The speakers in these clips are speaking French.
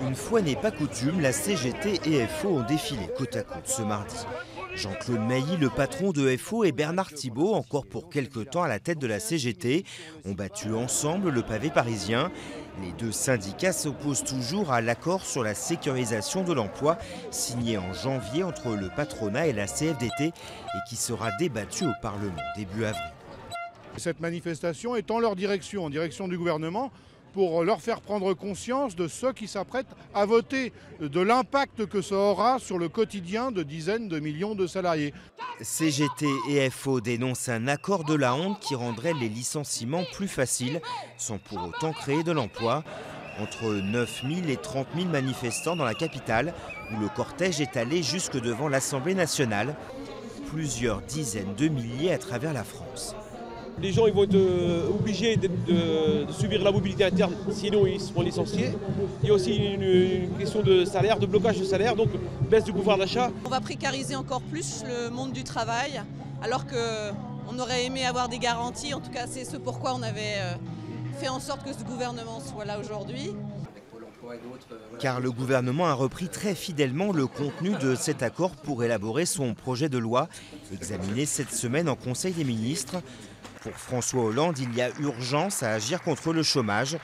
Une fois n'est pas coutume, la CGT et FO ont défilé côte à côte ce mardi. Jean-Claude Mailly, le patron de FO, et Bernard Thibault, encore pour quelque temps à la tête de la CGT, ont battu ensemble le pavé parisien. Les deux syndicats s'opposent toujours à l'accord sur la sécurisation de l'emploi signé en janvier entre le patronat et la CFDT et qui sera débattu au Parlement début avril. Cette manifestation est en leur direction, en direction du gouvernement, pour leur faire prendre conscience de ceux qui s'apprêtent à voter, de l'impact que ça aura sur le quotidien de dizaines de millions de salariés. CGT et FO dénoncent un accord de la honte qui rendrait les licenciements plus faciles, sans pour autant créer de l'emploi. Entre 9 000 et 30 000 manifestants dans la capitale, où le cortège est allé jusque devant l'Assemblée nationale. Plusieurs dizaines de milliers à travers la France. Les gens ils vont être obligés de subir la mobilité interne, sinon ils seront licenciés. Il y a aussi une question de salaire, de blocage de salaire, donc baisse du pouvoir d'achat. On va précariser encore plus le monde du travail, alors qu'on aurait aimé avoir des garanties. En tout cas, c'est ce pourquoi on avait fait en sorte que ce gouvernement soit là aujourd'hui. Car le gouvernement a repris très fidèlement le contenu de cet accord pour élaborer son projet de loi, examiné cette semaine en Conseil des ministres. Pour François Hollande, il y a urgence à agir contre le chômage.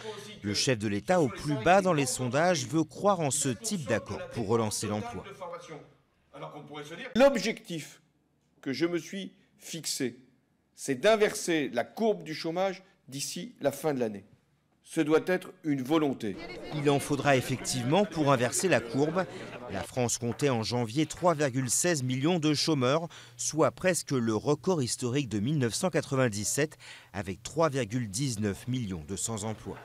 Le chef de l'État, au plus bas dans les sondages, veut croire en ce type d'accord pour relancer l'emploi. L'objectif que je me suis fixé, c'est d'inverser la courbe du chômage d'ici la fin de l'année. Ce doit être une volonté. Il en faudra effectivement pour inverser la courbe. La France comptait en janvier 3,16 millions de chômeurs, soit presque le record historique de 1997, avec 3,19 millions de sans-emploi.